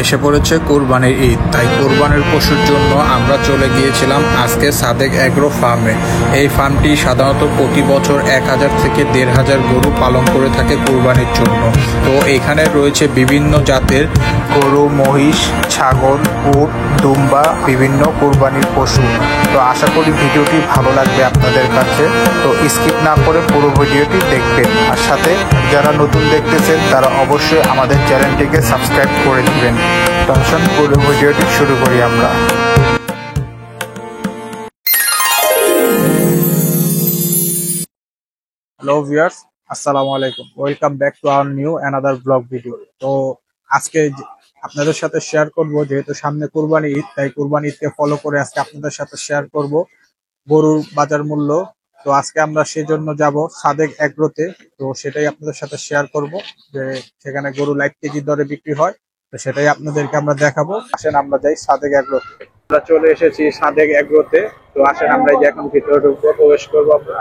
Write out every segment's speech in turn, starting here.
এসে পড়েছে কোরবানির ঈদ, তাই কোরবানির পশুর জন্য আমরা চলে গিয়েছিলাম আজকে সাদেক অ্যাগ্রো ফার্মে। এই ফার্মটি সাধারণত প্রতি বছর 1000 থেকে 1500 গরু পালন করে থাকে কোরবানির জন্য। তো এখানে রয়েছে বিভিন্ন জাতের গরু, মহিষ, ছাগল, উট, দুম্বা, বিভিন্ন কোরবানির পশু। তো আশা করি ভিডিওটি ভালো লাগবে আপনাদের কাছে, তো স্কিপ না করে পুরো ভিডিওটি দেখবেন। আর সাথে যারা নতুন দেখতেছেন তারা অবশ্যই আমাদের চ্যানেলটিকে সাবস্ক্রাইব করে দিবেন। টেনশন, পুরো ভিডিওটি শুরু করি আমরা। হ্যালো ভিউয়ার্স, আসসালামু আলাইকুম, welcome back to our new another blog video. তো আজকে আপনাদের সাথে শেয়ার করব, যেহেতু সামনে কুরবানি ঈদ, তাই কুরবানি ঈদকে ফলো করে আজকে আপনাদের সাথে শেয়ার করব গরুর বাজার মূল্য। তো আজকে আমরা সেজন্য যাব সাদেক অ্যাগ্রোতে, তো সেটাই আপনাদের সাথে শেয়ার করব যে সেখানে গরু লাইভ কেজি দরে বিক্রি হয়। তো সেটাই আপনাদেরকে আমরা দেখাবো। আসেন আমরা যাই সাদেক অ্যাগ্রোতে। আমরা চলে এসেছি সাদেক অ্যাগ্রোতে। তো আসেন আমরা এই যে এখন ভিতরে ঢুকবো, প্রবেশ করবো আমরা।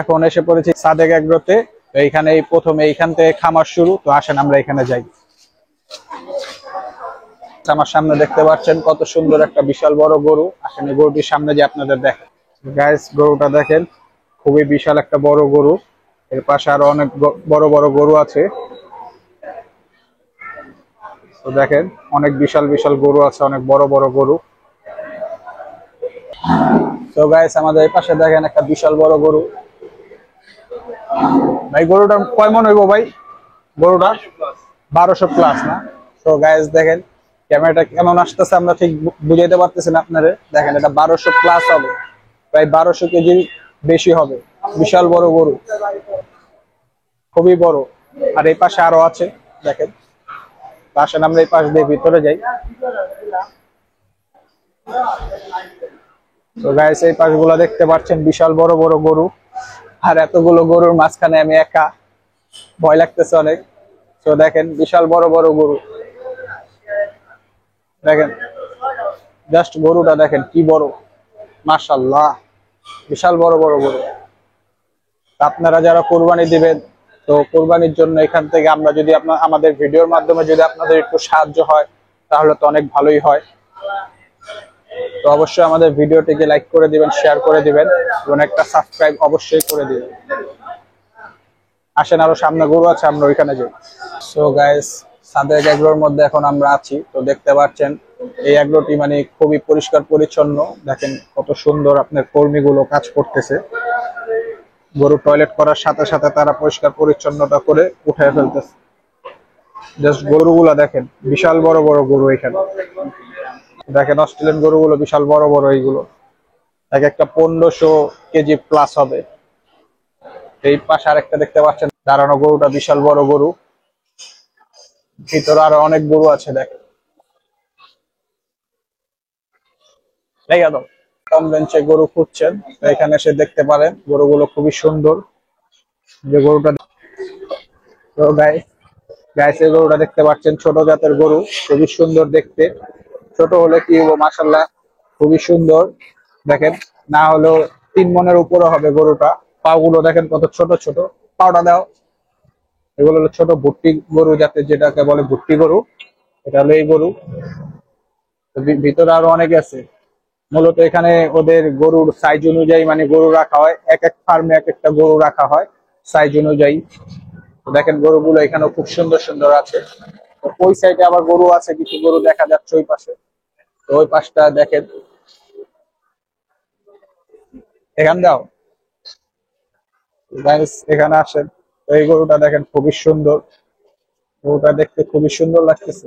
এখন এসে পড়েছি সাদেক এগ্রোতে। এইখানে প্রথমে এইখান থেকে খামার শুরু। তো আসেন আমরা এখানে যাই। আমার সামনে দেখতে পাচ্ছেন কত সুন্দর একটা বিশাল বড় গরু। আসেন এই গরুটির সামনে যে আপনাদের দেখেন গাইস, গরুটা দেখেন, খুবই বিশাল একটা বড় গরু। এর পাশে আরো অনেক বড় বড় গরু আছে। তো দেখেন অনেক বিশাল বিশাল গরু আছে, অনেক বড় বড় গরু। তো গাইস আমাদের এই পাশে দেখেন একটা বিশাল বড় গরু। ভাই গরুটা কয় মন হইব ভাই? গরুটা 1200 প্লাস না? তো গাইস দেখেন ক্যামেরাটা কেমন আসতেছে আমরা ঠিক বুঝাইতে পারতেছি না আপনারে। দেখেন এটা 1200 প্লাস হবে, প্রায় 1200 কেজি বেশি হবে। বিশাল বড় গরু, খুবই বড়। আর এই পাশে আরো আছে দেখেন। আসেন আমরা এই পাশ দিয়ে ভিতরে যাই। তো গাইস এই পাশগুলো দেখতে পাচ্ছেন বিশাল বড় বড় গরু। আর এতগুলো গরুর মাঝখানে আমি একা, ভয় লাগতেছে অনেক। তো দেখেন বিশাল বড় বড় গরু, দেখেন জাস্ট গরুটা দেখেন কি বড়, মাশাআল্লাহ, বিশাল বড় বড় গরু। আপনারা যারা কোরবানি দিবেন, তো কোরবানির জন্য এখান থেকে আমরা যদি আমাদের ভিডিওর মাধ্যমে যদি আপনাদের একটু সাহায্য হয় তাহলে তো অনেক ভালোই হয়। তো অবশ্যই আমাদের ভিডিওটিকে লাইক করে দিবেন, শেয়ার করে দিবেন এবং একটা সাবস্ক্রাইব অবশ্যই করে দিবেন। আসেন আরো সামনে গরু আছে, আমরা ওইখানে যাই। সো গাইস সাদেক এগ্রোর মধ্যে এখন আমরা আছি। তো দেখতে পাচ্ছেন এই এগ্রোটি মানে খুবই পরিষ্কার পরিচ্ছন্ন। দেখেন কত সুন্দর আপনার কর্মীগুলো কাজ করতেছে। গরু টয়লেট করার সাথে সাথে তারা পরিষ্কার পরিচ্ছন্নতা করে উঠায় ফেলতেছে। জাস্ট গরুগুলা দেখেন, বিশাল বড় বড় গরু। এখানে দেখেন অস্ট্রেলিয়ান গরুগুলো বিশাল বড় বড়, এইগুলো এক একটা 1500 কেজি প্লাস হবে। এই পাশে আরেকটা দেখতে পাচ্ছেন দাঁড়ানো গরুটা, বিশাল বড় গরু। ভিতরে আরো অনেক গরু আছে দেখেন। কম বেঞ্চে গরু খুঁজছেন, এখানে এসে দেখতে পারেন গরুগুলো খুবই সুন্দর। যে গরুটা, তো গাইস এই গরুটা দেখতে পাচ্ছেন ছোট জাতের গরু, খুবই সুন্দর দেখতে। ছোট হলে কি হবো, মাশাআল্লাহ খুবই সুন্দর। দেখেন না হলেও 3 মনের উপরে হবে গরুটা। পা গুলো দেখেন কত ছোট ছোট। পাউডা দাও। এগুলো হলো ছোট ভুট্টি গরু জাতের, যেটাকে বলে ভুট্টি গরু। এটা হলো এই গরু। ভিতরে আরো অনেক আছে। মূলত এখানে ওদের গরুর সাইজ অনুযায়ী মানে গরু রাখা হয়, এক এক ফার্মে এক একটা গরু রাখা হয় সাইজ অনুযায়ী। দেখেন গরুগুলো এখানে খুব সুন্দর সুন্দর আছে। ওই সাইডে আবার গরু আছে, কিছু গরু দেখা যাচ্ছে ওই পাশে। তো ওই পাশটা দেখেন, এখান দাও গাইস, এখানে আসেন। তো এই গরুটা দেখেন খুবই সুন্দর। গরুটা দেখতে খুবই সুন্দর লাগতেছে।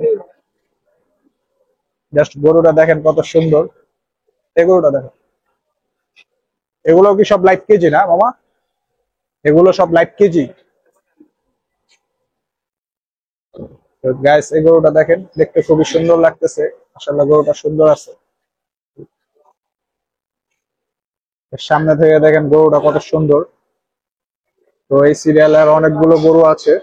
জাস্ট গরুটা দেখেন কত সুন্দর। এই গরুটা দেখেন। এগুলো কি সব লাইভ কেজি না মামা? এগুলো সব লাইভ কেজি। তো গাইস এই গরুটা দেখেন, দেখতে খুবই সুন্দর লাগতেছে। আসলে গরুটা সুন্দর আছে। সামনে থেকে দেখেন গরুটা কত সুন্দর। তো এই সিরিয়ালের অনেকগুলো গরু আছে।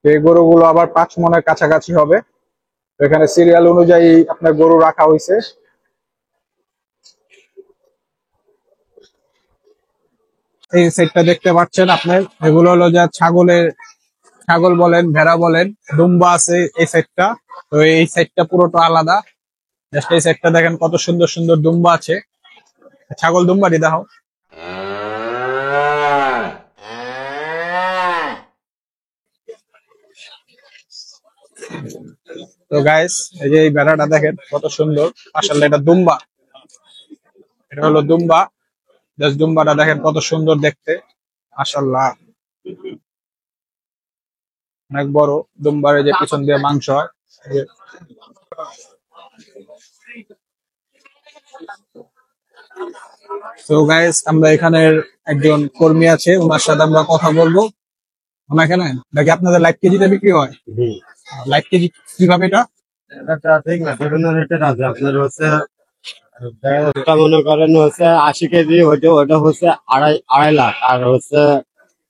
এই গরুগুলো আবার 5 মনের কাছাকাছি হবে। তো এখানে সিরিয়াল অনুযায়ী আপনার গরু রাখা হয়েছে। এই সেটটা দেখতে পাচ্ছেন আপনার, এগুলো হলো যা ছাগল বলেন, ভেড়া বলেন, দুম্বা আছে এই সেটটা। তো এই সেটটা পুরোটা আলাদা। জাস্ট এই সেটটা দেখেন কত সুন্দর সুন্দর দুম্বা আছে। ছাগল দুম্বাটি দেখো। তো গাইস, এই যে এই ভেড়াটা দেখেন কত সুন্দর। আসলে এটা দুম্বা, এটা হলো দুম্বা। জাস্ট দুম্বাটা দেখেন কত সুন্দর দেখতে, মাশাআল্লাহ। অনেক বড় দুম্বার, এই যে পিছন দিয়ে মাংস হয়। এই যে তো গাইস, আমরা এখানের একজন কর্মী আছে, ওনার সাথে আমরা কথা বলবো। ওনা এখানে নাকি আপনাদের লাইভ কেজিতে বিক্রি হয়? লাইভ কেজি কিভাবে এটা? এটা ঠিক না, বিভিন্ন রেটের আছে। আপনার হচ্ছে একটা মনে করেন হচ্ছে 80 কেজি, ওটা হচ্ছে আড়াই আড়াই লাখ। আর হচ্ছে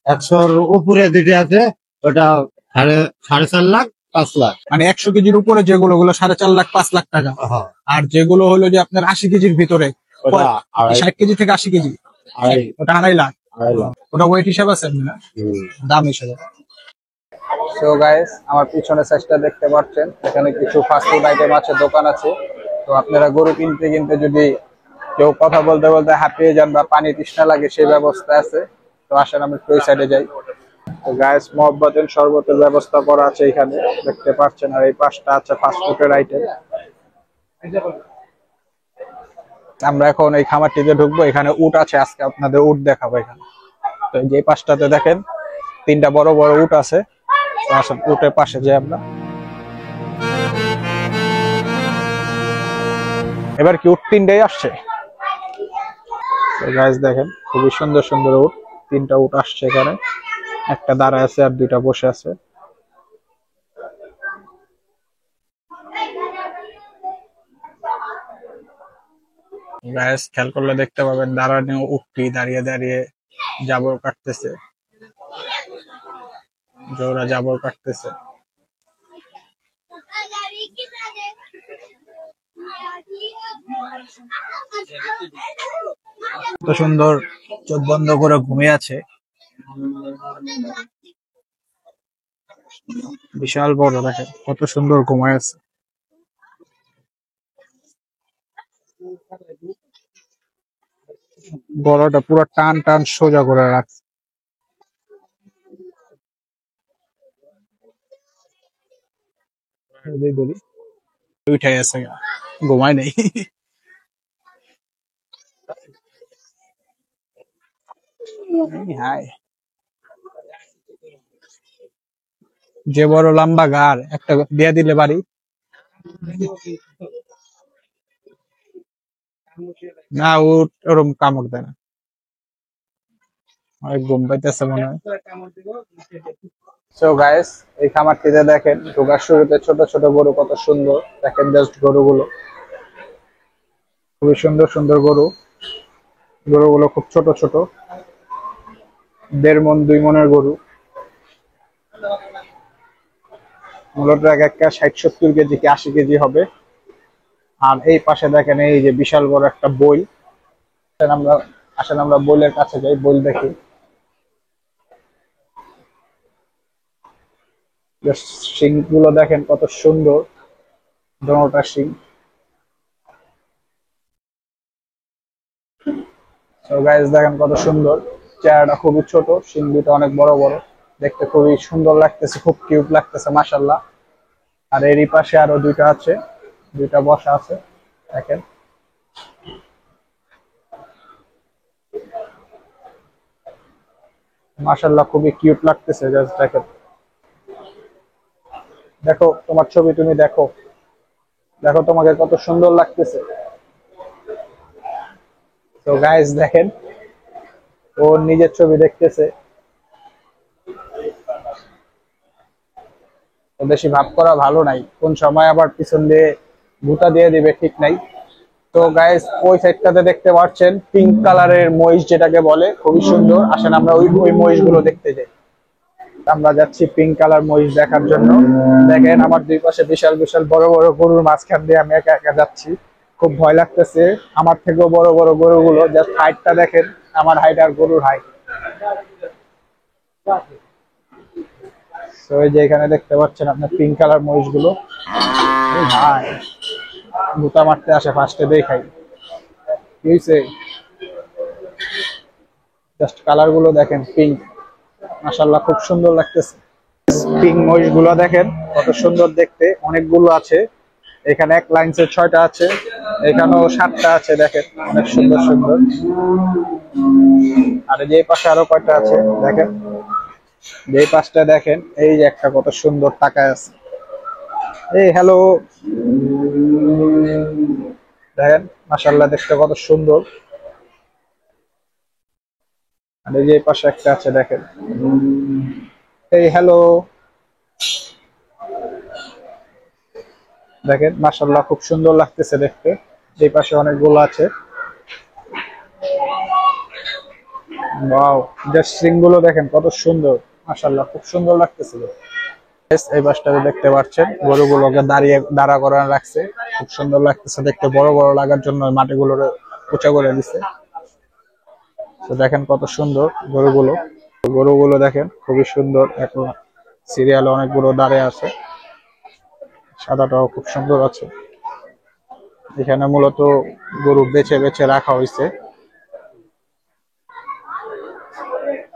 100-র উপরে যেটা আছে ওটা সাড়ে সাড়ে 4 লাখ 5 লাখ। মানে 100 কেজির উপরে যেগুলো, ওগুলো 4.5 লাখ 5 লাখ টাকা। হ্যাঁ, আর যেগুলো হলো যে আপনার 80 কেজির ভিতরে, ওটা আড়াই 60 কেজি থেকে 80 কেজি, আড়াই ওটা 2.5 লাখ। আড়াই লাখ। ওটা ওয়েট হিসাব আছে না, হুম। দাম হিসাবে। সো গাইস, আমার পিছনে সাইজটা দেখতে পাচ্ছেন, এখানে কিছু ফাস্টফুড আইটেম আছে, দোকান আছে। তো আপনারা গরু কিনতে কিনতে যদি কেউ কথা বলতে বলতে হাঁপিয়ে যান বা পানি তৃষ্ণা লাগে, সেই ব্যবস্থা আছে। তো আসেন আমরা একটু ওই সাইডে যাই। তো গাইস, মহব্বতের শরবতের ব্যবস্থা করা আছে এখানে, দেখতে পাচ্ছেন। আর এই পাশটা আছে ফাস্টফুডের আইটেম। আমরা এখন এই খামারটিতে ঢুকবো। এখানে উট আছে, আজকে আপনাদের উট দেখাবো এখানে। তো এই যে পাশটাতে দেখেন 3টা বড় বড় উট আছে। তো আসেন উটের পাশে যাই আমরা। এবার কি উট 3টাই আসছে? তো গাইস দেখেন, খুবই সুন্দর সুন্দর উট। 3টা উট আসছে এখানে, একটা দাঁড়ায় আছে আর 2টা বসে আছে। গাইস, খেয়াল করলে দেখতে পাবেন দাঁড়ানো উটটি দাঁড়িয়ে দাঁড়িয়ে জাবর কাটতেছে, জোড়া জাবর কাটতেছে। কত সুন্দর চোখ বন্ধ করে ঘুমিয়ে আছে, বিশাল বড়, দেখেন কত সুন্দর ঘুমায় আছে। গলাটা পুরো টান টান সোজা করে রাখছে। উঠাই আছে, ঘুমায় নেই। হাই, যে বড় লম্বা গাড়, একটা দিয়ে দিলে বাড়ি। না, ওরকম কামড় দেয় না, অনেক ঘুম পাইতেছে মনে হয়। সো গাইস, এই খামারটিতে দেখেন ঢোকার শুরুতে ছোট ছোট গরু কত সুন্দর, দেখেন জাস্ট গরুগুলো, খুবই সুন্দর সুন্দর গরু। গরুগুলো খুব ছোট ছোট, 1.5 মণ 2 মণের গরু। মূলত এক একটা 60-70 কেজি কি 80 কেজি হবে। আর এই পাশে দেখেন এই যে বিশাল বড় একটা বই। আমরা আসলে আমরা বইলের কাছে যাই, বই দেখি। শিং গুলো দেখেন কত সুন্দর, দোনোটা শিং। তো গাইস দেখেন কত সুন্দর, চেহারাটা খুবই ছোট, শিং দুটো অনেক বড় বড়, দেখতে খুবই সুন্দর লাগতেছে, খুব কিউট লাগতেছে মাশাআল্লাহ। আর এরই পাশে আরো 2টা আছে, 2টা বসা আছে, দেখেন মাশাআল্লাহ, খুবই কিউট লাগতেছে। জাস্ট দেখেন, দেখো তোমার ছবি, তুমি দেখো, দেখো তোমাকে কত সুন্দর লাগতেছে। তো গাইস দেখেন, ওর নিজের ছবি দেখতেছে। তো বেশি ভাব করা ভালো নাই, কোন সময় আবার পিছন দিয়ে ভুতা দিয়ে দিবে ঠিক নাই। তো গাইস, ওই সাইডটাতে দেখতে পাচ্ছেন পিঙ্ক কালারের মহিষ, যেটাকে বলে, খুবই সুন্দর। আসেন আমরা ওই ওই মহিষ গুলো দেখতে যাই। আমরা যাচ্ছি পিঙ্ক কালার মহিষ দেখার জন্য। দেখেন আমার দুই পাশে বিশাল বিশাল বড় বড় গরুর মাঝখান দিয়ে আমি একা একা যাচ্ছি, খুব ভয় লাগতেছে। আমার থেকেও বড় বড় গরুগুলো, জাস্ট হাইটটা দেখেন, আমার হাইট আর গরুর হাইট, তো এই যে এখানে দেখতে পাচ্ছেন আপনার পিঙ্ক কালার মহিষ গুলো, ভাই গুতা মারতে আসে ফার্স্টে দেখাই কি হয়েছে। জাস্ট কালার গুলো দেখেন পিঙ্ক, মাশাআল্লাহ খুব সুন্দর লাগতেছে। পিঙ্ক মহিষ গুলো দেখেন কত সুন্দর দেখতে, অনেকগুলো আছে এখানে, এক লাইনসে 6টা আছে, এখানেও 7টা আছে দেখেন, অনেক সুন্দর সুন্দর। আর যে পাশে আরো কয়টা আছে দেখেন, যে পাশটা দেখেন, এই যে একটা কত সুন্দর তাকায় আছে, এই হ্যালো দেখেন, মাশাআল্লাহ দেখতে কত সুন্দর। আর এই যে পাশে একটা আছে দেখেন, এই হ্যালো দেখেন, মাশাআল্লাহ খুব সুন্দর লাগতেছে দেখতে। এই পাশে অনেকগুলো আছে, ওয়াও জাস্ট সিং গুলো দেখেন কত সুন্দর, মাশাআল্লাহ খুব সুন্দর লাগতেছে। এই পাশটাতে দেখতে পাচ্ছেন গরুগুলোকে দাঁড়া করানো রাখছে, খুব সুন্দর লাগতেছে দেখতে, বড় বড় লাগার জন্য মাটিগুলোর উঁচা করে দিছে। তো দেখেন কত সুন্দর গরুগুলো, গরুগুলো দেখেন খুবই সুন্দর, এখন সিরিয়ালে অনেকগুলো দাঁড়িয়ে আছে, সাদাটাও খুব সুন্দর আছে। এখানে মূলত গরু বেছে বেছে রাখা হয়েছে,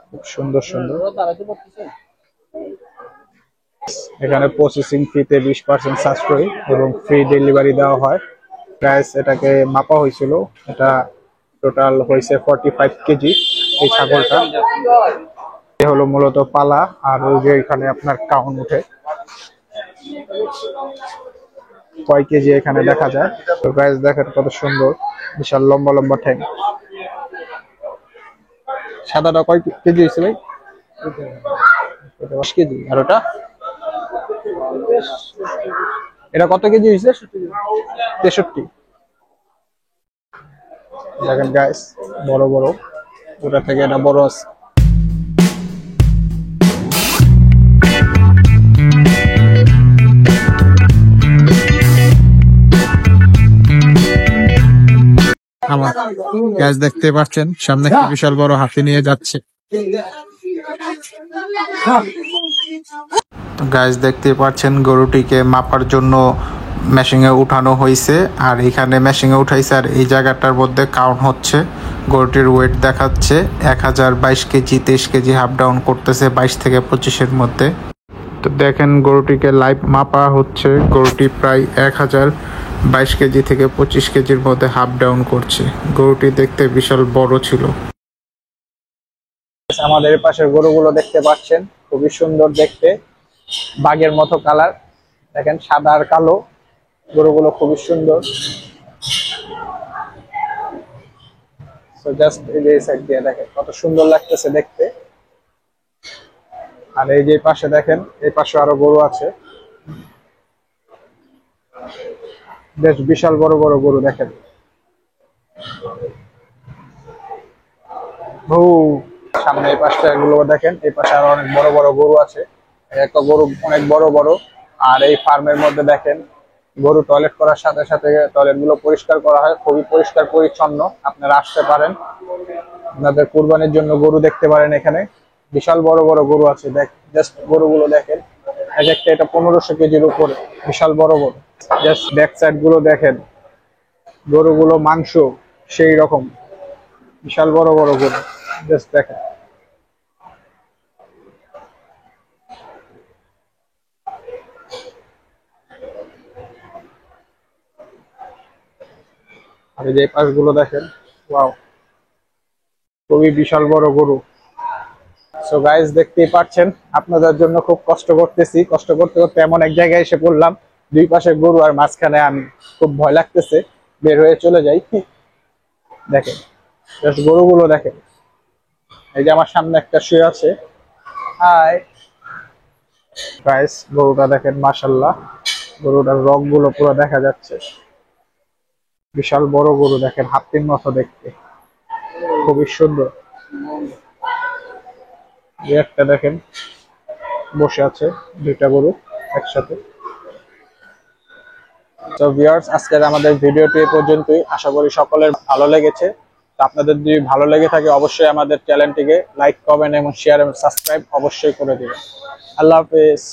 খুব সুন্দর সুন্দর। এখানে প্রসেসিং ফিতে 20% সাশ্রয়ী এবং ফ্রি ডেলিভারি দেওয়া হয়। প্রাইস এটাকে মাপা হয়েছিল, এটা টোটাল হয়েছে 45 কেজি। এই ছাগলটা এ হলো মূলত পালা, আর ওই যে এখানে আপনার কাউন্ট উঠে কয় কেজি এখানে দেখা যায়। তো প্রাইস দেখেন কত সুন্দর, বিশাল লম্বা লম্বা ঠ্যাং। সাদাটা কয় কেজি হয়েছে ভাই? 10 কেজি। আর ওটা এটা কত কেজি হয়েছে? 63। দেখেন গাইস, বড় বড়, ওটা থেকে এটা বড় আছে। আমার গাইস দেখতে পাচ্ছেন সামনে একটা বিশাল বড় হাতি নিয়ে যাচ্ছে। গাইস দেখতে পাচ্ছেন গরুটিকে মাপার জন্য মেশিনে উঠানো হয়েছে, আর এখানে মেশিনে উঠাইছে, আর এই জায়গাটার মধ্যে কাউন্ট হচ্ছে। গরুটির ওয়েট দেখাচ্ছে 1022 কেজি, 23 কেজি হাফ ডাউন করতেছে 22 থেকে 25-এর মধ্যে। তো দেখেন গরুটিকে লাইভ মাপা হচ্ছে, গরুটি প্রায় 1022 কেজি থেকে 25 কেজির মধ্যে হাফ ডাউন করছে। গরুটি দেখতে বিশাল বড় ছিল। আমাদের পাশের গরুগুলো দেখতে পাচ্ছেন, খুবই সুন্দর দেখতে, বাঘের মতো কালার, দেখেন সাদা আর কালো, গরুগুলো খুবই সুন্দর। সো জাস্ট এই যে সাইড দিয়ে দেখেন কত সুন্দর লাগতেছে দেখতে। আর এই যে পাশে দেখেন, এই পাশে আরো গরু আছে, বেশ বিশাল বড় বড় গরু দেখেন। ও সামনে এই পাশটা গুলো দেখেন, এই পাশে আরো অনেক বড় বড় গরু আছে, একটা গরু অনেক বড় বড়। আর এই ফার্মের মধ্যে দেখেন গরু টয়লেট করার সাথে সাথে টয়লেট গুলো পরিষ্কার করা হয়, খুবই পরিষ্কার পরিচ্ছন্ন। আপনারা আসতে পারেন, আপনাদের কুরবানির জন্য গরু দেখতে পারেন। এখানে বিশাল বড় বড় গরু আছে, জাস্ট গরুগুলো দেখেন, এক একটা এটা 1500 কেজির উপরে, বিশাল বড় বড়। জাস্ট ব্যাক সাইড গুলো দেখেন, গরুগুলো মাংস সেই রকম, বিশাল বড় বড় গরু, জাস্ট দেখেন। আর এই যে পাশগুলো দেখেন, ওয়াও খুবই বিশাল বড় গরু। সো গাইস দেখতেই পাচ্ছেন, আপনাদের জন্য খুব কষ্ট করতেছি, কষ্ট করতে করতে এমন এক জায়গায় এসে পড়লাম, দুই পাশে গরু আর মাঝখানে আমি, খুব ভয় লাগতেছে, বের হয়ে চলে যাই। দেখেন জাস্ট গরুগুলো দেখেন, এই যে আমার সামনে একটা শুয়ে আছে, হাই গাইস, গরুটা দেখেন, মাশাআল্লাহ গরুটার রং গুলো পুরো দেখা যাচ্ছে, বিশাল বড় গরু দেখেন, হাতির মতো দেখতে, খুবই সুন্দর। এই একটা দেখেন বসে আছে, দুইটা গরু একসাথে। তো ভিউয়ার্স, আজকের আমাদের ভিডিওটি এই পর্যন্তই, আশা করি সকলের ভালো লেগেছে। তো আপনাদের যদি ভালো লেগে থাকে অবশ্যই আমাদের চ্যানেলটিকে লাইক কমেন্ট এবং শেয়ার এবং সাবস্ক্রাইব অবশ্যই করে দিবেন। আল্লাহ হাফেজ।